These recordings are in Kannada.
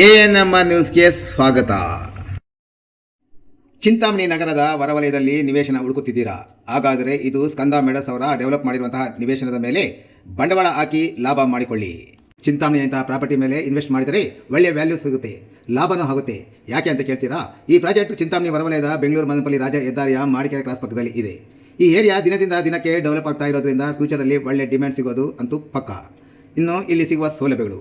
ANM ನ್ಯೂಸ್ಗೆ ಸ್ವಾಗತ. ಚಿಂತಾಮಣಿ ನಗರದ ಹೊರವಲಯದಲ್ಲಿ ನಿವೇಶನ ಹುಡುಕುತ್ತಿದ್ದೀರಾ? ಹಾಗಾದರೆ ಇದು ಸ್ಕಂದ ಮೆಡಸ್ ಅವರ ಡೆವಲಪ್ ಮಾಡಿರುವಂತಹ ನಿವೇಶನದ ಮೇಲೆ ಬಂಡವಾಳ ಹಾಕಿ ಲಾಭ ಮಾಡಿಕೊಳ್ಳಿ. ಚಿಂತಾಮಣಿಯಂತಹ ಪ್ರಾಪರ್ಟಿ ಮೇಲೆ ಇನ್ವೆಸ್ಟ್ ಮಾಡಿದರೆ ಒಳ್ಳೆಯ ವ್ಯಾಲ್ಯೂ ಸಿಗುತ್ತೆ, ಲಾಭನೂ ಆಗುತ್ತೆ. ಯಾಕೆ ಅಂತ ಕೇಳ್ತೀರಾ? ಈ ಪ್ರಾಜೆಕ್ಟ್ ಚಿಂತಾಮಣಿ ಹೊರವಲಯದ ಬೆಂಗಳೂರು ಮದನಪಲ್ಲಿ ರಾಜ ಹೆದ್ದಾರಿಯ ಮಾಡಿಕೆರೆ ಕ್ರಾಸ್ ಪಕ್ಕದಲ್ಲಿ ಇದೆ. ಈ ಏರಿಯಾ ದಿನದಿಂದ ದಿನಕ್ಕೆ ಡೆವಲಪ್ ಆಗ್ತಾ ಇರೋದ್ರಿಂದ ಫ್ಯೂಚರಲ್ಲಿ ಒಳ್ಳೆ ಡಿಮ್ಯಾಂಡ್ ಸಿಗೋದು ಅಂತೂ ಪಕ್ಕ. ಇನ್ನು ಇಲ್ಲಿ ಸಿಗುವ ಸೌಲಭ್ಯಗಳು: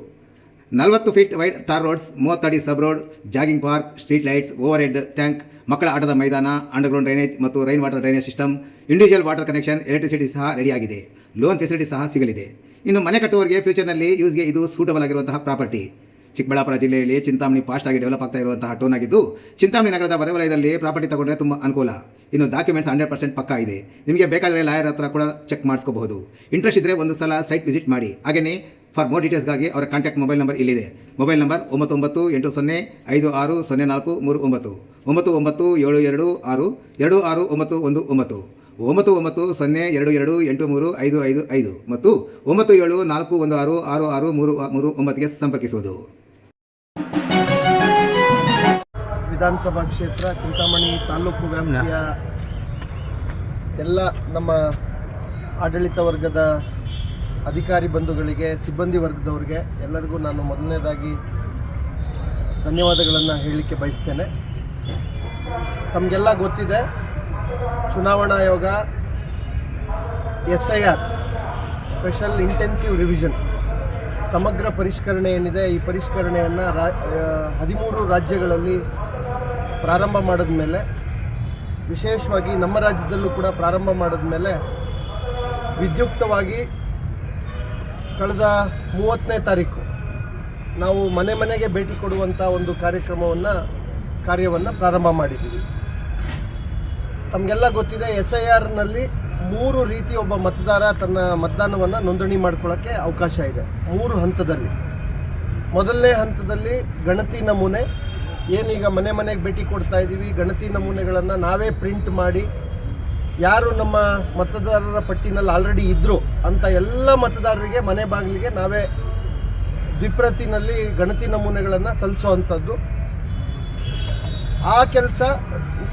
40 ಫೀಟ್ ವೈಡ್ ಟಾರ್ ರೋಡ್ಸ್, 30 ಅಡಿ sub road, jogging park, street lights, over head tank, ಮಕ್ಕಳ ಆಟದ ಮೈದಾನ, ಅಂಡರ್ಗ್ರೌಂಡ್ ಡ್ರೈನೇಜ್ ಮತ್ತು rain water drainage system, individual water connection, electricity ಸಹ ರೆಡಿಯಾಗಿದೆ. ಲೋನ್ ಫೆಸಿಲಿಟಿ ಸಹ ಸಿಗಲಿದೆ. ಇನ್ನು ಮನೆ ಕಟ್ಟುವವರಿಗೆ ಫ್ಯೂಚರ್ನಲ್ಲಿ ಯೂಸ್ಗೆ ಇದು ಸೂಟಬಲ್ ಆಗಿರುವಂತಹ ಪ್ರಾಪರ್ಟಿ. ಚಿಕ್ಕಬಳ್ಳಾಪುರ ಜಿಲ್ಲೆಯಲ್ಲಿ ಚಿಂತಾಮಣಿ ಫಾಸ್ಟ್ ಆಗಿ ಡೆವಲಪ್ ಆಗ್ತಾ ಇರುವಂತಹ ಟೌನ್ ಆಗಿದ್ದು, ಚಿಂತಾಮಣಿ ನಗರದ ಹೊರವಲಯದಲ್ಲಿ ಪ್ರಾಪರ್ಟಿ ತಗೊಂಡ್ರೆ ತುಂಬ ಅನುಕೂಲ. ಇನ್ನು ಡಾಕ್ಯುಮೆಂಟ್ಸ್ 100% ಪಕ್ಕಾ ಇದೆ. ನಿಮಗೆ ಬೇಕಾದರೆ ಲಾಯರ್ ಹತ್ರ ಕೂಡ ಚೆಕ್ ಮಾಡಿಸ್ಕೋಬಹುದು. ಇಂಟ್ರೆಸ್ಟ್ ಇದ್ದರೆ ಒಂದು ಸಲ ಸೈಟ್ ವಿಸಿಟ್ ಮಾಡಿ. ಹಾಗೆಯೇ ಫಾರ್ ಮೋರ್ ಡೀಟೇಲ್ಸ್ಗಾಗಿ ಅವರ ಕಾಂಟ್ಯಾಕ್ಟ್ ಮೊಬೈಲ್ ನಂಬರ್ ಇಲ್ಲಿದೆ. ಮೊಬೈಲ್ ನಂಬರ್ 9980560439, 997226269119, 9902283555 ಮತ್ತು 9741666339ಗೆ ಸಂಪರ್ಕಿಸುವುದು. ವಿಧಾನಸಭಾ ಕ್ಷೇತ್ರ ಚಿಂತಾಮಣಿ ತಾಲೂಕು ವ್ಯಾಪ್ತಿಯ ಎಲ್ಲ ನಮ್ಮ ಆಡಳಿತ ವರ್ಗದ ಅಧಿಕಾರಿ ಬಂಧುಗಳಿಗೆ, ಸಿಬ್ಬಂದಿ ವರ್ಗದವರಿಗೆ ಎಲ್ಲರಿಗೂ ನಾನು ಮೊದಲನೇದಾಗಿ ಧನ್ಯವಾದಗಳನ್ನು ಹೇಳಲಿಕ್ಕೆ ಬಯಸ್ತೇನೆ. ತಮಗೆಲ್ಲ ಗೊತ್ತಿದೆ, ಚುನಾವಣಾ ಆಯೋಗ SIR ಸ್ಪೆಷಲ್ ಇಂಟೆನ್ಸಿವ್ ರಿವಿಷನ್ ಸಮಗ್ರ ಪರಿಷ್ಕರಣೆ ಏನಿದೆ, ಈ ಪರಿಷ್ಕರಣೆಯನ್ನು 13 ರಾಜ್ಯಗಳಲ್ಲಿ ಪ್ರಾರಂಭ ಮಾಡಿದ ಮೇಲೆ, ವಿಶೇಷವಾಗಿ ನಮ್ಮ ರಾಜ್ಯದಲ್ಲೂ ಕೂಡ ಪ್ರಾರಂಭ ಮಾಡಿದ ಮೇಲೆ ವಿದ್ಯುಕ್ತವಾಗಿ ಕಳೆದ 30ನೇ ತಾರೀಕು ನಾವು ಮನೆ ಮನೆಗೆ ಭೇಟಿ ಕೊಡುವಂಥ ಒಂದು ಕಾರ್ಯವನ್ನು ಪ್ರಾರಂಭ ಮಾಡಿದ್ದೀವಿ. ತಮಗೆಲ್ಲ ಗೊತ್ತಿದೆ, SIRನಲ್ಲಿ 3 ರೀತಿ ಒಬ್ಬ ಮತದಾರ ತನ್ನ ಮತದಾನವನ್ನು ನೋಂದಣಿ ಮಾಡ್ಕೊಳ್ಳೋಕ್ಕೆ ಅವಕಾಶ ಇದೆ. 3 ಹಂತದಲ್ಲಿ. ಮೊದಲನೇ ಹಂತದಲ್ಲಿ ಗಣತಿ ನಮೂನೆ, ಏನೀಗ ಮನೆ ಮನೆಗೆ ಭೇಟಿ ಕೊಡ್ತಾ ಇದ್ದೀವಿ, ಗಣತಿ ನಮೂನೆಗಳನ್ನು ನಾವೇ ಪ್ರಿಂಟ್ ಮಾಡಿ ಯಾರು ನಮ್ಮ ಮತದಾರರ ಪಟ್ಟಿನಲ್ಲಿ ಆಲ್ರೆಡಿ ಇದ್ದರು ಅಂತ ಎಲ್ಲ ಮತದಾರರಿಗೆ ಮನೆ ಬಾಗಿಲಿಗೆ ನಾವೇ ದ್ವಿಪ್ರತಿನಲ್ಲಿ ಗಣತಿ ನಮೂನೆಗಳನ್ನು ಸಲ್ಲಿಸುವಂಥದ್ದು. ಆ ಕೆಲಸ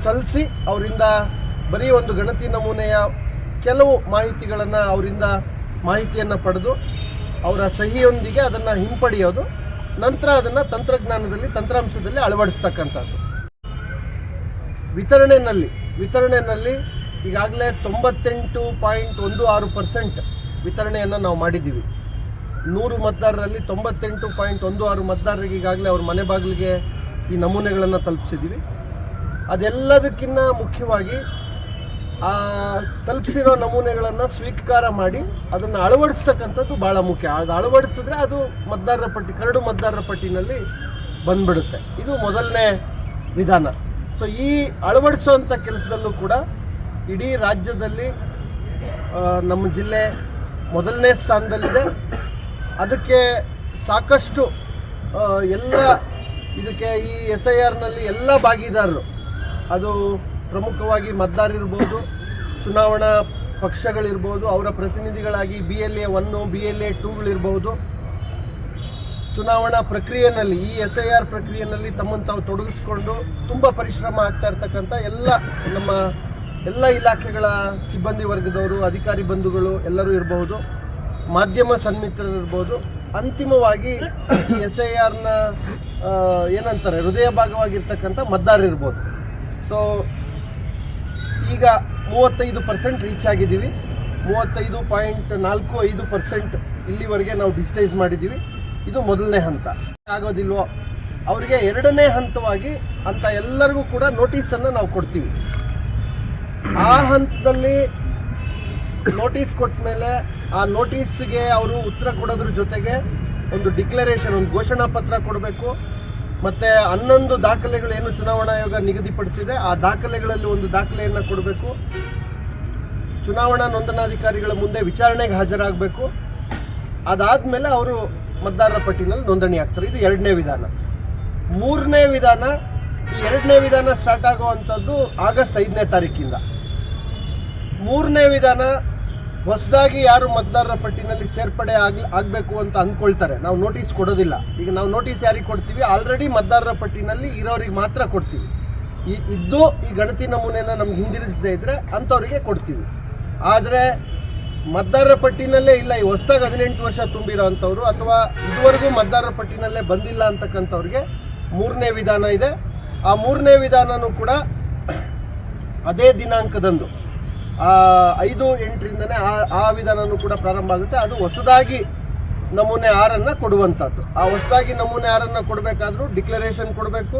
ಸಲ್ಲಿಸಿ ಅವರಿಂದ ಬರೀ ಒಂದು ಗಣತಿ ನಮೂನೆಯ ಕೆಲವು ಮಾಹಿತಿಗಳನ್ನು ಅವರಿಂದ ಮಾಹಿತಿಯನ್ನು ಪಡೆದು ಅವರ ಸಹಿಯೊಂದಿಗೆ ಅದನ್ನು ಹಿಂಪಡೆಯೋದು, ನಂತರ ಅದನ್ನು ತಂತ್ರಾಂಶದಲ್ಲಿ ಅಳವಡಿಸ್ತಕ್ಕಂಥದ್ದು. ವಿತರಣೆಯಲ್ಲಿ ಈಗಾಗಲೇ 98.16% ವಿತರಣೆಯನ್ನು ನಾವು ಮಾಡಿದ್ದೀವಿ. 100 ಮತದಾರರಲ್ಲಿ 98.16 ಮತದಾರರಿಗೆ ಈಗಾಗಲೇ ಅವ್ರ ಮನೆ ಬಾಗಿಲಿಗೆ ಈ ನಮೂನೆಗಳನ್ನು ತಲುಪಿಸಿದ್ದೀವಿ. ಅದೆಲ್ಲದಕ್ಕಿಂತ ಮುಖ್ಯವಾಗಿ ಆ ತಲುಪಿಸಿರೋ ನಮೂನೆಗಳನ್ನು ಸ್ವೀಕಾರ ಮಾಡಿ ಅದನ್ನು ಅಳವಡಿಸ್ತಕ್ಕಂಥದ್ದು ಭಾಳ ಮುಖ್ಯ. ಅದು ಅಳವಡಿಸಿದ್ರೆ ಅದು ಕರಡು ಮತದಾರರ ಪಟ್ಟಿನಲ್ಲಿ ಬಂದ್ಬಿಡುತ್ತೆ. ಇದು ಮೊದಲನೇ ವಿಧಾನ. ಸೊ ಈ ಅಳವಡಿಸುವಂಥ ಕೆಲಸದಲ್ಲೂ ಕೂಡ ಇಡೀ ರಾಜ್ಯದಲ್ಲಿ ನಮ್ಮ ಜಿಲ್ಲೆ ಮೊದಲನೇ ಸ್ಥಾನದಲ್ಲಿದೆ. ಅದಕ್ಕೆ ಸಾಕಷ್ಟು ಇದಕ್ಕೆ ಈ SIRನಲ್ಲಿ ಎಲ್ಲ ಭಾಗಿದಾರರು, ಅದು ಪ್ರಮುಖವಾಗಿ ಮತದಾರರಿರ್ಬೋದು, ಚುನಾವಣಾ ಪಕ್ಷಗಳಿರ್ಬೋದು, ಅವರ ಪ್ರತಿನಿಧಿಗಳಾಗಿ BLA 1, BLA 2ಗಳಿರ್ಬೋದು, ಚುನಾವಣಾ ಪ್ರಕ್ರಿಯೆಯಲ್ಲಿ ಈ SIR ಪ್ರಕ್ರಿಯೆಯಲ್ಲಿ ತಮ್ಮನ್ನು ತಾವು ತೊಡಗಿಸ್ಕೊಂಡು ತುಂಬ ಪರಿಶ್ರಮ ಆಗ್ತಾ ಇರ್ತಕ್ಕಂಥ ಎಲ್ಲ ಇಲಾಖೆಗಳ ಸಿಬ್ಬಂದಿ ವರ್ಗದವರು, ಅಧಿಕಾರಿ ಬಂಧುಗಳು ಎಲ್ಲರೂ ಇರಬಹುದು, ಮಾಧ್ಯಮ ಸನ್ಮಿತ್ರರಿರ್ಬೋದು. ಅಂತಿಮವಾಗಿ ಈ SIRನ ಏನಂತಾರೆ ಹೃದಯ ಭಾಗವಾಗಿರ್ತಕ್ಕಂಥ ಮತದಾರರಿರ್ಬೋದು. ಸೊ ಈಗ 35% ರೀಚ್ ಆಗಿದ್ದೀವಿ. 35.45% ಇಲ್ಲಿವರೆಗೆ ನಾವು ಡಿಜಿಟೈಸ್ ಮಾಡಿದ್ದೀವಿ. ಇದು ಮೊದಲನೇ ಹಂತ. ಆಗೋದಿಲ್ವೋ ಅವರಿಗೆ ಎರಡನೇ ಹಂತವಾಗಿ ಅಂತ ಎಲ್ಲರಿಗೂ ಕೂಡ ನೋಟಿಸನ್ನು ನಾವು ಕೊಡ್ತೀವಿ. ಆ ಹಂತದಲ್ಲಿ ನೋಟಿಸ್ ಕೊಟ್ಟ ಮೇಲೆ ಆ ನೋಟಿಸ್ಗೆ ಅವರು ಉತ್ತರ ಕೊಡೋದ್ರ ಜೊತೆಗೆ ಒಂದು ಡಿಕ್ಲರೇಷನ್, ಒಂದು ಘೋಷಣಾ ಪತ್ರ ಕೊಡಬೇಕು. ಮತ್ತು 11 ದಾಖಲೆಗಳು ಏನು ಚುನಾವಣಾ ಆಯೋಗ ನಿಗದಿಪಡಿಸಿದೆ ಆ ದಾಖಲೆಗಳಲ್ಲಿ ಒಂದು ದಾಖಲೆಯನ್ನು ಕೊಡಬೇಕು. ಚುನಾವಣಾ ನೋಂದಣಾಧಿಕಾರಿಗಳ ಮುಂದೆ ವಿಚಾರಣೆಗೆ ಹಾಜರಾಗಬೇಕು. ಅದಾದಮೇಲೆ ಅವರು ಮತದಾರರ ಪಟ್ಟಿನಲ್ಲಿ ನೋಂದಣಿ ಆಗ್ತಾರೆ. ಇದು 2ನೇ ವಿಧಾನ. 3ನೇ ವಿಧಾನ, ಈ 2ನೇ ವಿಧಾನ ಸ್ಟಾರ್ಟ್ ಆಗುವಂಥದ್ದು ಆಗಸ್ಟ್ 5ನೇ ತಾರೀಕಿಂದ. 3ನೇ ವಿಧಾನ ಹೊಸದಾಗಿ ಯಾರು ಮತದಾರರ ಪಟ್ಟಿನಲ್ಲಿ ಸೇರ್ಪಡೆ ಆಗಬೇಕು ಅಂತ ಅಂದ್ಕೊಳ್ತಾರೆ, ನಾವು ನೋಟಿಸ್ ಕೊಡೋದಿಲ್ಲ. ಈಗ ನಾವು ನೋಟಿಸ್ ಯಾರಿಗೆ ಕೊಡ್ತೀವಿ, ಆಲ್ರೆಡಿ ಮತದಾರರ ಪಟ್ಟಿನಲ್ಲಿ ಇರೋರಿಗೆ ಮಾತ್ರ ಕೊಡ್ತೀವಿ. ಈ ಗಣತಿ ನಮೂನೆನ ನಮ್ಗೆ ಹಿಂದಿರುಗಿಸದೇ ಇದ್ರೆ ಅಂಥವ್ರಿಗೆ ಕೊಡ್ತೀವಿ. ಆದರೆ ಮತದಾರರ ಪಟ್ಟಿನಲ್ಲೇ ಇಲ್ಲ, ಈ ಹೊಸದಾಗಿ 18 ವರ್ಷ ತುಂಬಿರೋ ಅಂಥವ್ರು ಅಥವಾ ಇದುವರೆಗೂ ಮತದಾರರ ಪಟ್ಟಿನಲ್ಲೇ ಬಂದಿಲ್ಲ ಅಂತಕ್ಕಂಥವ್ರಿಗೆ 3ನೇ ವಿಧಾನ ಇದೆ. ಆ 3ನೇ ವಿಧಾನನೂ ಕೂಡ ಅದೇ ದಿನಾಂಕದಂದು 5/8ರಿಂದನೇ ಆ ವಿಧಾನನೂ ಕೂಡ ಪ್ರಾರಂಭ ಆಗುತ್ತೆ. ಅದು ಹೊಸದಾಗಿ ನಮೂನೆ 6 ಕೊಡುವಂಥದ್ದು. ಆ ಹೊಸದಾಗಿ ನಮೂನೆ 6 ಕೊಡಬೇಕಾದ್ರೂ ಡಿಕ್ಲರೇಷನ್ ಕೊಡಬೇಕು,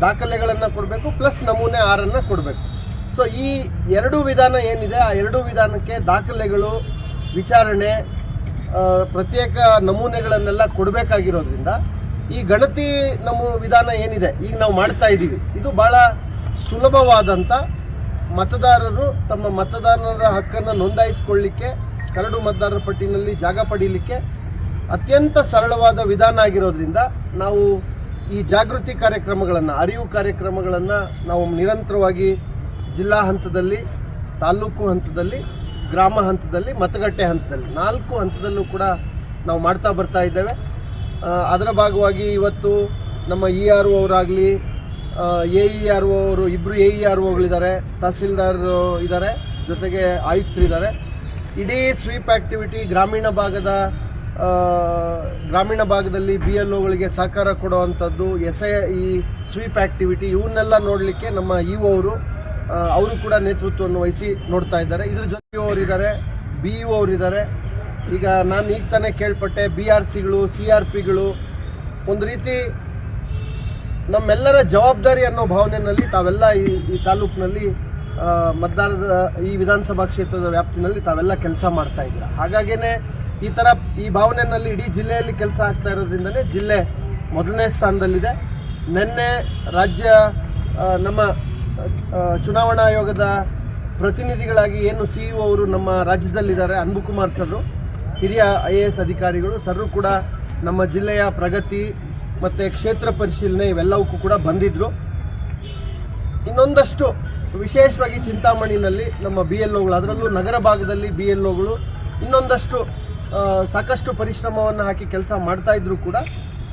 ದಾಖಲೆಗಳನ್ನು ಕೊಡಬೇಕು, ಪ್ಲಸ್ ನಮೂನೆ 6 ಕೊಡಬೇಕು. ಸೊ ಈ 2 ವಿಧಾನ ಏನಿದೆ, ಆ 2 ವಿಧಾನಕ್ಕೆ ದಾಖಲೆಗಳು, ವಿಚಾರಣೆ, ಪ್ರತ್ಯೇಕ ನಮೂನೆಗಳನ್ನೆಲ್ಲ ಕೊಡಬೇಕಾಗಿರೋದ್ರಿಂದ ಈ ಗಣತಿ ವಿಧಾನ ಏನಿದೆ ಈಗ ನಾವು ಮಾಡ್ತಾ ಇದ್ದೀವಿ, ಇದು ಭಾಳ ಸುಲಭವಾದಂಥ, ಮತದಾರರು ತಮ್ಮ ಮತದಾರರ ಹಕ್ಕನ್ನು ನೋಂದಾಯಿಸಿಕೊಳ್ಳಿಕ್ಕೆ, ಕರಡು ಮತದಾರರ ಪಟ್ಟಿನಲ್ಲಿ ಜಾಗ ಪಡೀಲಿಕ್ಕೆ ಅತ್ಯಂತ ಸರಳವಾದ ವಿಧಾನ ಆಗಿರೋದ್ರಿಂದ ನಾವು ಈ ಜಾಗೃತಿ ಕಾರ್ಯಕ್ರಮಗಳನ್ನು, ಅರಿವು ಕಾರ್ಯಕ್ರಮಗಳನ್ನು ನಾವು ನಿರಂತರವಾಗಿ ಜಿಲ್ಲಾ ಹಂತದಲ್ಲಿ, ತಾಲೂಕು ಹಂತದಲ್ಲಿ, ಗ್ರಾಮ ಹಂತದಲ್ಲಿ, ಮತಗಟ್ಟೆ ಹಂತದಲ್ಲಿ 4 ಹಂತದಲ್ಲೂ ಕೂಡ ನಾವು ಮಾಡ್ತಾ ಬರ್ತಾ ಇದ್ದೇವೆ. ಅದರ ಭಾಗವಾಗಿ ಇವತ್ತು ನಮ್ಮ ERO ಅವರಾಗಲಿ, AERO ಅವರು, 2 AEROಗಳಿದ್ದಾರೆ, ತಹಸೀಲ್ದಾರ್ ಇದ್ದಾರೆ, ಜೊತೆಗೆ ಆಯುಕ್ತರಿದ್ದಾರೆ. ಇಡೀ ಸ್ವೀಪ್ ಆ್ಯಕ್ಟಿವಿಟಿ ಗ್ರಾಮೀಣ ಭಾಗದಲ್ಲಿ BLOಗಳಿಗೆ ಸಹಕಾರ ಕೊಡುವಂಥದ್ದು, ಈ ಸ್ವೀಪ್ ಆ್ಯಕ್ಟಿವಿಟಿ ಇವನ್ನೆಲ್ಲ ನೋಡಲಿಕ್ಕೆ ನಮ್ಮ EO ಅವರು ಕೂಡ ನೇತೃತ್ವವನ್ನು ವಹಿಸಿ ನೋಡ್ತಾ ಇದ್ದಾರೆ. ಇದ್ರ ಜೊತೆ ಅವರಿದ್ದಾರೆ, BEO ಅವರಿದ್ದಾರೆ. ಈಗ ನಾನು ಈಗ ತಾನೇ ಕೇಳ್ಪಟ್ಟೆ, BRCಗಳು, CRPಗಳು ಒಂದು ರೀತಿ ನಮ್ಮೆಲ್ಲರ ಜವಾಬ್ದಾರಿ ಅನ್ನೋ ಭಾವನೆಯಲ್ಲಿ ತಾವೆಲ್ಲ ಈ ತಾಲೂಕಿನಲ್ಲಿ ಮತದಾರರ ಈ ವಿಧಾನಸಭಾ ಕ್ಷೇತ್ರದ ವ್ಯಾಪ್ತಿನಲ್ಲಿ ತಾವೆಲ್ಲ ಕೆಲಸ ಮಾಡ್ತಾ ಇದ್ದೀರಾ. ಹಾಗಾಗೇ ಈ ಭಾವನೆಯಲ್ಲಿ ಇಡೀ ಜಿಲ್ಲೆಯಲ್ಲಿ ಕೆಲಸ ಆಗ್ತಾ ಇರೋದ್ರಿಂದನೇ ಜಿಲ್ಲೆ 1ನೇ ಸ್ಥಾನದಲ್ಲಿದೆ. ನಿನ್ನೆ ರಾಜ್ಯ ನಮ್ಮ ಚುನಾವಣಾ ಆಯೋಗದ ಪ್ರತಿನಿಧಿಗಳಾಗಿ ಏನು CEO ಅವರು ನಮ್ಮ ರಾಜ್ಯದಲ್ಲಿದ್ದಾರೆ, ಅನ್ಬುಕುಮಾರ್ ಸರ್ರು, ಹಿರಿಯ IAS ಅಧಿಕಾರಿಗಳು ಸರ್ರು ಕೂಡ ನಮ್ಮ ಜಿಲ್ಲೆಯ ಪ್ರಗತಿ ಮತ್ತು ಕ್ಷೇತ್ರ ಪರಿಶೀಲನೆ ಇವೆಲ್ಲವಕ್ಕೂ ಕೂಡ ಬಂದಿದ್ದರು. ಇನ್ನೊಂದಷ್ಟು ವಿಶೇಷವಾಗಿ ಚಿಂತಾಮಣಿನಲ್ಲಿ ನಮ್ಮ BLOಗಳು, ಅದರಲ್ಲೂ ನಗರ ಭಾಗದಲ್ಲಿ BLOಗಳು ಇನ್ನೊಂದಷ್ಟು ಸಾಕಷ್ಟು ಪರಿಶ್ರಮವನ್ನು ಹಾಕಿ ಕೆಲಸ ಮಾಡ್ತಾ ಇದ್ರೂ ಕೂಡ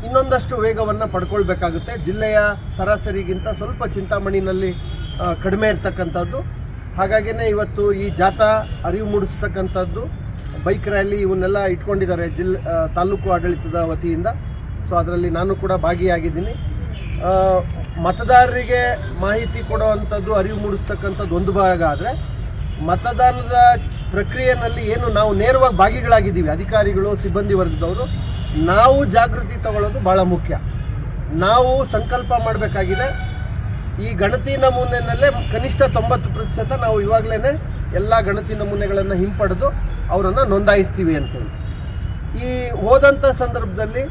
ಇನ್ನೊಂದಷ್ಟು ವೇಗವನ್ನು ಪಡ್ಕೊಳ್ಬೇಕಾಗುತ್ತೆ. ಜಿಲ್ಲೆಯ ಸರಾಸರಿಗಿಂತ ಸ್ವಲ್ಪ ಚಿಂತಾಮಣಿನಲ್ಲಿ ಕಡಿಮೆ ಇರ್ತಕ್ಕಂಥದ್ದು. ಹಾಗಾಗಿಯೇ ಇವತ್ತು ಈ ಜಾಥಾ, ಅರಿವು ಮೂಡಿಸ್ತಕ್ಕಂಥದ್ದು, ಬೈಕ್ ರ್ಯಾಲಿ ಇವನ್ನೆಲ್ಲ ಇಟ್ಕೊಂಡಿದ್ದಾರೆ ತಾಲೂಕು ಆಡಳಿತದ ವತಿಯಿಂದ. ಸೊ ಅದರಲ್ಲಿ ನಾನು ಕೂಡ ಭಾಗಿಯಾಗಿದ್ದೀನಿ. ಮತದಾರರಿಗೆ ಮಾಹಿತಿ ಕೊಡುವಂಥದ್ದು, ಅರಿವು ಮೂಡಿಸ್ತಕ್ಕಂಥದ್ದು ಒಂದು ಭಾಗ ಆದರೆ, ಮತದಾನದ ಪ್ರಕ್ರಿಯೆಯಲ್ಲಿ ಏನು ನಾವು ನೇರವಾಗಿ ಭಾಗಿಗಳಾಗಿದ್ದೀವಿ, ಅಧಿಕಾರಿಗಳು, ಸಿಬ್ಬಂದಿ ವರ್ಗದವರು, ನಾವು ಜಾಗೃತಿ ತಗೊಳ್ಳೋದು ಭಾಳ ಮುಖ್ಯ. ನಾವು ಸಂಕಲ್ಪ ಮಾಡಬೇಕಾಗಿದೆ, ಈ ಗಣತಿ ನಮೂನೆಯಲ್ಲೇ ಕನಿಷ್ಠ 90% ನಾವು ಇವಾಗಲೇ ಎಲ್ಲ ಗಣತಿ ನಮೂನೆಗಳನ್ನು ಹಿಂಪಡೆದು ಅವರನ್ನು ನೋಂದಾಯಿಸ್ತೀವಿ ಅಂತೇಳಿ. ಈ ಹೋದಂಥ ಸಂದರ್ಭದಲ್ಲಿ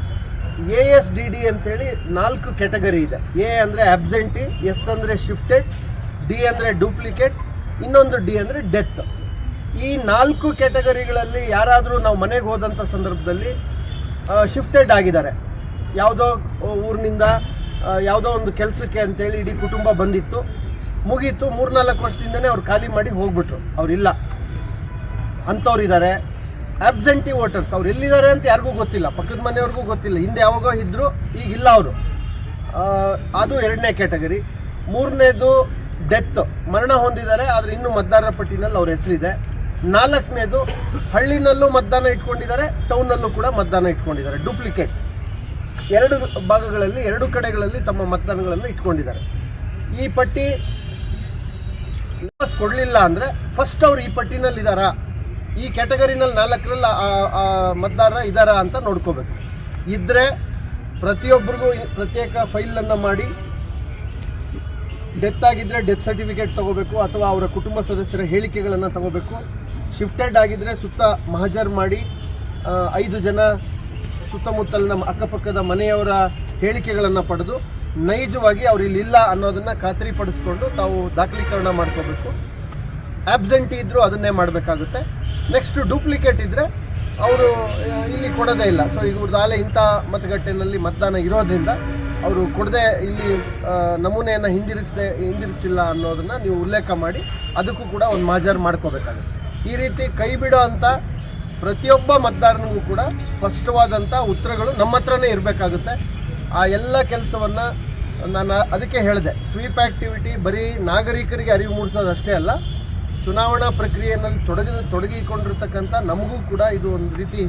ASDD ಅಂತೇಳಿ 4 ಕ್ಯಾಟಗರಿ ಇದೆ. A ಅಂದರೆ ಆಬ್ಸೆಂಟಿ, S ಅಂದರೆ ಶಿಫ್ಟೆಡ್, D ಅಂದರೆ ಡೂಪ್ಲಿಕೇಟ್, ಇನ್ನೊಂದು D ಅಂದರೆ ಡೆತ್. ಈ 4 ಕ್ಯಾಟಗರಿಗಳಲ್ಲಿ ಯಾರಾದರೂ ನಾವು ಮನೆಗೆ ಹೋದಂಥ ಸಂದರ್ಭದಲ್ಲಿ ಶಿಫ್ಟೆಡ್ ಆಗಿದ್ದಾರೆ, ಯಾವುದೋ ಊರಿನಿಂದ ಯಾವುದೋ ಒಂದು ಕೆಲಸಕ್ಕೆ ಅಂತೇಳಿ ಇಡೀ ಕುಟುಂಬ ಬಂದಿತ್ತು, ಮುಗೀತು, 3-4 ವರ್ಷದಿಂದನೇ ಅವ್ರು ಖಾಲಿ ಮಾಡಿ ಹೋಗ್ಬಿಟ್ರು, ಅವರಿಲ್ಲ ಅಂಥವ್ರು ಇದ್ದಾರೆ. ಆಬ್ಸೆಂಟಿ ವೋಟರ್ಸ್, ಅವ್ರು ಎಲ್ಲಿದ್ದಾರೆ ಅಂತ ಯಾರಿಗೂ ಗೊತ್ತಿಲ್ಲ, ಪಕ್ಕದ ಮನೆಯವ್ರಿಗೂ ಗೊತ್ತಿಲ್ಲ, ಹಿಂದೆ ಯಾವಾಗೋ ಇದ್ದರು, ಈಗಿಲ್ಲ ಅವರು. ಅದು 2ನೇ ಕ್ಯಾಟಗರಿ. 3ನೇದು ಡೆತ್, ಮರಣ ಹೊಂದಿದ್ದಾರೆ ಆದರೆ ಇನ್ನೂ ಮತದಾರರ ಪಟ್ಟಿನಲ್ಲಿ ಅವ್ರ ಹೆಸರಿದೆ. 4ನೇದು ಹಳ್ಳಿನಲ್ಲೂ ಮತದಾನ ಇಟ್ಕೊಂಡಿದ್ದಾರೆ, ಟೌನ್ನಲ್ಲೂ ಕೂಡ ಮತದಾನ ಇಟ್ಕೊಂಡಿದ್ದಾರೆ, ಡೂಪ್ಲಿಕೇಟ್. 2 ಭಾಗಗಳಲ್ಲಿ, 2 ಕಡೆಗಳಲ್ಲಿ ತಮ್ಮ ಮತದಾನಗಳನ್ನು ಇಟ್ಕೊಂಡಿದ್ದಾರೆ. ಈ ಪಟ್ಟಿ ಕೊಡಲಿಲ್ಲ ಅಂದರೆ ಫಸ್ಟ್ ಅವ್ರು ಈ ಪಟ್ಟಿನಲ್ಲಿದ್ದಾರಾ, ಈ ಕ್ಯಾಟಗರಿನಲ್ಲಿ 4ರಲ್ಲಿ ಮತದಾರ ಇದ್ದಾರಾ ಅಂತ ನೋಡ್ಕೋಬೇಕು. ಇದ್ದರೆ ಪ್ರತಿಯೊಬ್ಬರಿಗೂ ಪ್ರತ್ಯೇಕ ಫೈಲನ್ನು ಮಾಡಿ, ಡೆತ್ ಆಗಿದ್ದರೆ ಡೆತ್ ಸರ್ಟಿಫಿಕೇಟ್ ತೊಗೋಬೇಕು ಅಥವಾ ಅವರ ಕುಟುಂಬ ಸದಸ್ಯರ ಹೇಳಿಕೆಗಳನ್ನು ತಗೋಬೇಕು. ಶಿಫ್ಟೆಡ್ ಆಗಿದ್ದರೆ ಸುತ್ತ ಮಹಜರ್ ಮಾಡಿ 5 ಜನ ಸುತ್ತಮುತ್ತಲಿನ ಅಕ್ಕಪಕ್ಕದ ಮನೆಯವರ ಹೇಳಿಕೆಗಳನ್ನು ಪಡೆದು ನೈಜವಾಗಿ ಅವ್ರು ಇಲ್ಲಿಲ್ಲ ಅನ್ನೋದನ್ನು ಖಾತ್ರಿಪಡಿಸ್ಕೊಂಡು ತಾವು ದಾಖಲೀಕರಣ ಮಾಡ್ಕೋಬೇಕು. ಆಬ್ಸೆಂಟಿ ಇದ್ದರೂ ಅದನ್ನೇ ಮಾಡಬೇಕಾಗುತ್ತೆ. ನೆಕ್ಸ್ಟ್ ಡೂಪ್ಲಿಕೇಟ್ ಇದ್ದರೆ ಅವರು ಇಲ್ಲಿ ಕೊಡೋದೇ ಇಲ್ಲ. ಸೊ ಈಗ ಇವ್ರದ್ದಾಲೆ ಇಂಥ ಮತಗಟ್ಟೆಯಲ್ಲಿ ಮತದಾನ ಇರೋದ್ರಿಂದ ಅವರು ಕೊಡದೆ ಇಲ್ಲಿ ನಮೂನೆಯನ್ನು ಹಿಂದಿರುಗಿಸಿಲ್ಲ ಅನ್ನೋದನ್ನು ನೀವು ಉಲ್ಲೇಖ ಮಾಡಿ ಅದಕ್ಕೂ ಕೂಡ ಒಂದು ಮಹಜರ್ ಮಾಡ್ಕೋಬೇಕಾಗುತ್ತೆ. ಈ ರೀತಿ ಕೈ ಬಿಡೋ ಅಂತ ಪ್ರತಿಯೊಬ್ಬ ಮತದಾರನಿಗೂ ಕೂಡ ಸ್ಪಷ್ಟವಾದಂಥ ಉತ್ತರಗಳು ನಮ್ಮ ಹತ್ರನೇ ಇರಬೇಕಾಗುತ್ತೆ. ಆ ಎಲ್ಲ ಕೆಲಸವನ್ನು ನಾನು ಅದಕ್ಕೆ ಹೇಳಿದೆ, ಸ್ವೀಪ್ ಆ್ಯಕ್ಟಿವಿಟಿ ಬರೀ ನಾಗರಿಕರಿಗೆ ಅರಿವು ಮೂಡಿಸೋದಷ್ಟೇ ಅಲ್ಲ, ಚುನಾವಣಾ ಪ್ರಕ್ರಿಯೆಯಲ್ಲಿ ತೊಡಗಿಕೊಂಡಿರ್ತಕ್ಕಂಥ ನಮಗೂ ಕೂಡ ಇದು ಒಂದು ರೀತಿ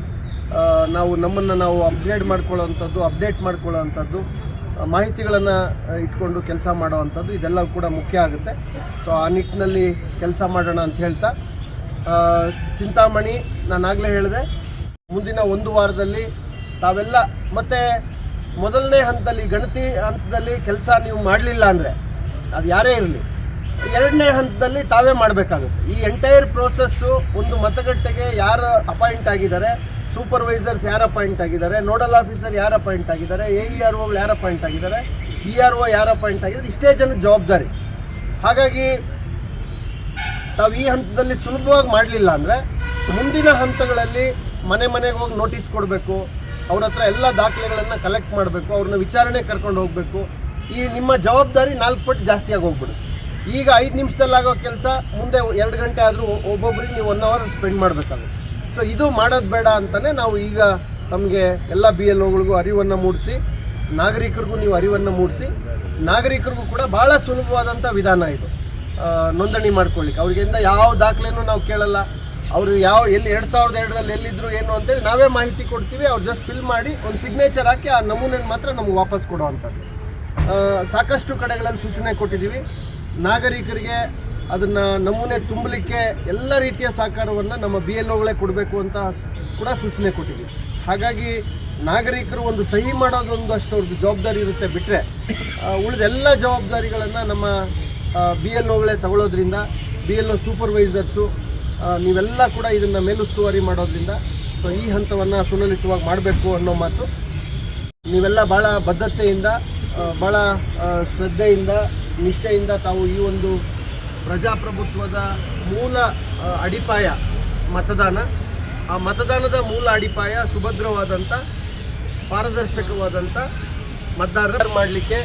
ನಮ್ಮನ್ನು ನಾವು ಅಪ್ಗ್ರೇಡ್ ಮಾಡ್ಕೊಳ್ಳೋವಂಥದ್ದು, ಅಪ್ಡೇಟ್ ಮಾಡ್ಕೊಳ್ಳೋವಂಥದ್ದು, ಮಾಹಿತಿಗಳನ್ನು ಇಟ್ಕೊಂಡು ಕೆಲಸ ಮಾಡೋವಂಥದ್ದು ಇದೆಲ್ಲ ಕೂಡ ಮುಖ್ಯ ಆಗುತ್ತೆ. ಸೊ ಆ ನಿಟ್ಟಿನಲ್ಲಿ ಕೆಲಸ ಮಾಡೋಣ ಅಂತ ಹೇಳ್ತಾ, ಚಿಂತಾಮಣಿ ನಾನಾಗಲೇ ಹೇಳಿದೆ, ಮುಂದಿನ 1 ವಾರದಲ್ಲಿ ತಾವೆಲ್ಲ ಮತ್ತೆ ಮೊದಲನೇ ಹಂತದಲ್ಲಿ ಗಣತಿ ಹಂತದಲ್ಲಿ ಕೆಲಸ ನೀವು ಮಾಡಲಿಲ್ಲ ಅಂದರೆ ಅದು ಯಾರೇ ಇರಲಿ, 2ನೇ ಹಂತದಲ್ಲಿ ತಾವೇ ಮಾಡಬೇಕಾಗುತ್ತೆ. ಈ ಎಂಟೈರ್ ಪ್ರೋಸೆಸ್ಸು ಒಂದು ಮತಗಟ್ಟೆಗೆ ಯಾರು ಅಪಾಯಿಂಟ್ ಆಗಿದ್ದಾರೆ, ಸೂಪರ್ವೈಸರ್ಸ್ ಯಾರು ಅಪಾಯಿಂಟ್ ಆಗಿದ್ದಾರೆ, ನೋಡಲ್ ಆಫೀಸರ್ ಯಾರು ಅಪಾಯಿಂಟ್ ಆಗಿದ್ದಾರೆ, AEROಗಳು ಯಾರು ಅಪಾಯಿಂಟ್ ಆಗಿದ್ದಾರೆ, ERO ಯಾರು ಅಪಾಯಿಂಟ್ ಆಗಿದ್ದಾರೆ, ಇಷ್ಟೇ ಜನದ ಜವಾಬ್ದಾರಿ. ಹಾಗಾಗಿ ತಾವು ಈ ಹಂತದಲ್ಲಿ ಸುಲಭವಾಗಿ ಮಾಡಲಿಲ್ಲ ಅಂದರೆ ಮುಂದಿನ ಹಂತಗಳಲ್ಲಿ ಮನೆಗೆ ಹೋಗಿ ನೋಟಿಸ್ ಕೊಡಬೇಕು, ಅವ್ರ ಹತ್ರ ಎಲ್ಲ ದಾಖಲೆಗಳನ್ನು ಕಲೆಕ್ಟ್ ಮಾಡಬೇಕು, ಅವ್ರನ್ನ ವಿಚಾರಣೆ ಕರ್ಕೊಂಡು ಹೋಗಬೇಕು. ಈ ನಿಮ್ಮ ಜವಾಬ್ದಾರಿ 4 ಪಟ್ಟು ಜಾಸ್ತಿಯಾಗಿ ಹೋಗ್ಬಿಡು. ಈಗ 5 ನಿಮಿಷದಲ್ಲಾಗೋ ಕೆಲಸ ಮುಂದೆ 2 ಗಂಟೆ ಆದರೂ ಒಬ್ಬೊಬ್ಬರಿಗೆ ನೀವು 1 ಅವರ್ ಸ್ಪೆಂಡ್ ಮಾಡಬೇಕಾಗುತ್ತೆ. ಸೊ ಇದು ಮಾಡೋದು ಬೇಡ ಅಂತಲೇ ನಾವು ಈಗ ತಮಗೆ ಎಲ್ಲ BLOಗಳಿಗೂ ಅರಿವನ್ನು ಮೂಡಿಸಿ, ನಾಗರಿಕರಿಗೂ ನೀವು ಅರಿವನ್ನು ಮೂಡಿಸಿ, ನಾಗರಿಕರಿಗೂ ಕೂಡ ಭಾಳ ಸುಲಭವಾದಂಥ ವಿಧಾನ ಇದು ನೋಂದಣಿ ಮಾಡ್ಕೊಳ್ಳಿಕ್ಕೆ. ಅವ್ರಿಗಿಂದ ಯಾವ ದಾಖಲೆನೂ ನಾವು ಕೇಳಲ್ಲ, ಅವರು ಎಲ್ಲಿ 2002ರಲ್ಲಿ ಎಲ್ಲಿದ್ರು ಏನು ಅಂತೇಳಿ ನಾವೇ ಮಾಹಿತಿ ಕೊಡ್ತೀವಿ. ಅವ್ರು ಜಸ್ಟ್ ಫಿಲ್ ಮಾಡಿ ಒಂದು ಸಿಗ್ನೇಚರ್ ಹಾಕಿ ಆ ನಮೂನೆಯನ್ನು ಮಾತ್ರ ನಮಗೆ ವಾಪಸ್ ಕೊಡುವಂಥದ್ದು. ಸಾಕಷ್ಟು ಕಡೆಗಳಲ್ಲಿ ಸೂಚನೆ ಕೊಟ್ಟಿದ್ದೀವಿ. ನಾಗರಿಕರಿಗೆ ಅದನ್ನು ನಮೂನೆ ತುಂಬಲಿಕ್ಕೆ ಎಲ್ಲ ರೀತಿಯ ಸಹಕಾರವನ್ನು ನಮ್ಮ BLOಗಳೇ ಕೊಡಬೇಕು ಅಂತ ಕೂಡ ಸೂಚನೆ ಕೊಟ್ಟಿದ್ದೀವಿ. ಹಾಗಾಗಿ ನಾಗರಿಕರು ಒಂದು ಸಹಿ ಮಾಡೋದೊಂದು ಅಷ್ಟು ಅವ್ರದ್ದು ಜವಾಬ್ದಾರಿ ಇರುತ್ತೆ, ಬಿಟ್ಟರೆ ಉಳಿದೆಲ್ಲ ಜವಾಬ್ದಾರಿಗಳನ್ನು ನಮ್ಮ BLOಗಳೇ ತಗೊಳ್ಳೋದ್ರಿಂದ, BLO ಸೂಪರ್ವೈಸರ್ಸು ನೀವೆಲ್ಲ ಕೂಡ ಇದನ್ನು ಮೇಲುಸ್ತುವಾರಿ ಮಾಡೋದ್ರಿಂದ ಸೊ ಈ ಹಂತವನ್ನು ಸುಲಲಿತವಾಗಿ ಮಾಡಬೇಕು ಅನ್ನೋ ಮಾತು. ನೀವೆಲ್ಲ ಭಾಳ ಬದ್ಧತೆಯಿಂದ, ಭಾಳ ಶ್ರದ್ಧೆಯಿಂದ, ನಿಷ್ಠೆಯಿಂದ ತಾವು ಈ ಒಂದು ಪ್ರಜಾಪ್ರಭುತ್ವದ ಮೂಲ ಅಡಿಪಾಯ ಮತದಾನ, ಆ ಮತದಾನದ ಮೂಲ ಅಡಿಪಾಯ ಸುಭದ್ರವಾದಂಥ, ಪಾರದರ್ಶಕವಾದಂಥ ಮತದಾರರು ಮಾಡಲಿಕ್ಕೆ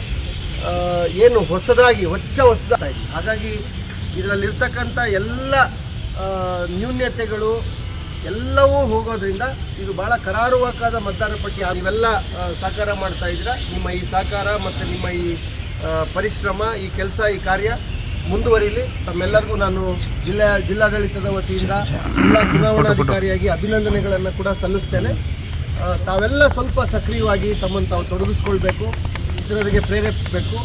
ಏನು ಹೊಸದಾಗಿ. ಹಾಗಾಗಿ ಇದರಲ್ಲಿರ್ತಕ್ಕಂಥ ಎಲ್ಲ ನ್ಯೂನ್ಯತೆಗಳು ಎಲ್ಲವೂ ಹೋಗೋದ್ರಿಂದ ಇದು ಭಾಳ ಕರಾರುವಾಕಾದ ಮತದಾರ ಪಟ್ಟಿ. ನೀವೆಲ್ಲ ಸಹಕಾರ ಮಾಡ್ತಾ ಇದ್ದೀರಾ. ನಿಮ್ಮ ಈ ಸಹಕಾರ ಮತ್ತು ನಿಮ್ಮ ಈ ಪರಿಶ್ರಮ, ಈ ಕೆಲಸ, ಈ ಕಾರ್ಯ ಮುಂದುವರಿಲಿ. ತಮ್ಮೆಲ್ಲರಿಗೂ ನಾನು ಜಿಲ್ಲಾಡಳಿತದ ವತಿಯಿಂದ ಜಿಲ್ಲಾ ಚುನಾವಣಾಧಿಕಾರಿಯಾಗಿ ಅಭಿನಂದನೆಗಳನ್ನು ಕೂಡ ಸಲ್ಲಿಸ್ತೇನೆ. ತಾವೆಲ್ಲ ಸ್ವಲ್ಪ ಸಕ್ರಿಯವಾಗಿ ತಮ್ಮನ್ನು ತಾವು ತೊಡಗಿಸ್ಕೊಳ್ಬೇಕು, ಇತರರಿಗೆ ಪ್ರೇರೇಪಿಸಬೇಕು.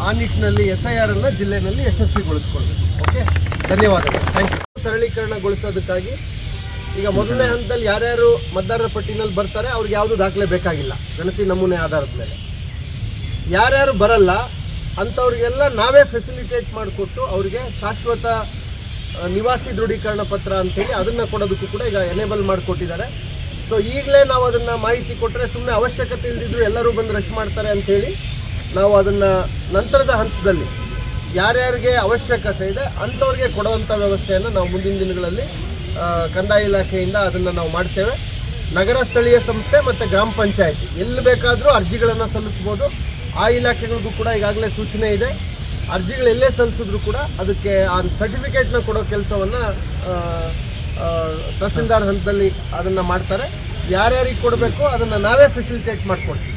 ಆ ನಿಟ್ಟಿನಲ್ಲಿ SIR ಅನ್ನು ಜಿಲ್ಲೆಯಲ್ಲಿ ಯಶಸ್ವಿಗೊಳಿಸ್ಕೊಳ್ಬೇಕು. ಓಕೆ, ಧನ್ಯವಾದಗಳು. Thank you. ಸರಳೀಕರಣಗೊಳಿಸೋದಕ್ಕಾಗಿ ಈಗ ಮೊದಲನೇ ಹಂತದಲ್ಲಿ ಯಾರ್ಯಾರು ಮತದಾರರ ಪಟ್ಟಿನಲ್ಲಿ ಬರ್ತಾರೆ ಅವ್ರಿಗೆ ಯಾವುದು ದಾಖಲೆ ಬೇಕಾಗಿಲ್ಲ. ಗಣತಿ ನಮೂನೆ ಆಧಾರದ ಮೇಲೆ ಯಾರ್ಯಾರು ಬರಲ್ಲ ಅಂಥವ್ರಿಗೆಲ್ಲ ನಾವೇ ಫೆಸಿಲಿಟೇಟ್ ಮಾಡಿಕೊಟ್ಟು ಅವರಿಗೆ ಶಾಶ್ವತ ನಿವಾಸಿ ದೃಢೀಕರಣ ಪತ್ರ ಅಂತೇಳಿ ಅದನ್ನು ಕೊಡೋದಕ್ಕೂ ಕೂಡ ಈಗ ಎನೇಬಲ್ ಮಾಡಿಕೊಟ್ಟಿದ್ದಾರೆ. ಸೊ ಈಗಲೇ ನಾವು ಅದನ್ನು ಮಾಹಿತಿ ಕೊಟ್ಟರೆ ಸುಮ್ಮನೆ ಅವಶ್ಯಕತೆ ಇಲ್ಲದಿದ್ದರೂ ಎಲ್ಲರೂ ಬಂದು ರಶ್ ಮಾಡ್ತಾರೆ ಅಂಥೇಳಿ ನಾವು ಅದನ್ನು ನಂತರದ ಹಂತದಲ್ಲಿ ಯಾರ್ಯಾರಿಗೆ ಅವಶ್ಯಕತೆ ಇದೆ ಅಂಥವ್ರಿಗೆ ಕೊಡುವಂಥ ವ್ಯವಸ್ಥೆಯನ್ನು ನಾವು ಮುಂದಿನ ದಿನಗಳಲ್ಲಿ ಕಂದಾಯ ಇಲಾಖೆಯಿಂದ ಅದನ್ನು ನಾವು ಮಾಡ್ತೇವೆ. ನಗರ ಸ್ಥಳೀಯ ಸಂಸ್ಥೆ ಮತ್ತು ಗ್ರಾಮ ಪಂಚಾಯತಿ ಎಲ್ಲಿ ಬೇಕಾದರೂ ಅರ್ಜಿಗಳನ್ನು ಸಲ್ಲಿಸ್ಬೋದು. ಆ ಇಲಾಖೆಗಳಿಗೂ ಕೂಡ ಈಗಾಗಲೇ ಸೂಚನೆ ಇದೆ. ಅರ್ಜಿಗಳು ಎಲ್ಲೇ ಸಲ್ಲಿಸಿದ್ರು ಕೂಡ ಅದಕ್ಕೆ ಆ ಸರ್ಟಿಫಿಕೇಟ್ನ ಕೊಡೋ ಕೆಲಸವನ್ನು ತಹಸೀಲ್ದಾರ್ ಹಂತದಲ್ಲಿ ಅದನ್ನು ಮಾಡ್ತಾರೆ. ಯಾರ್ಯಾರಿಗೆ ಕೊಡಬೇಕು ಅದನ್ನು ನಾವೇ ಫೆಸಿಲಿಟೇಟ್ ಮಾಡಿಕೊಡ್ತೀವಿ.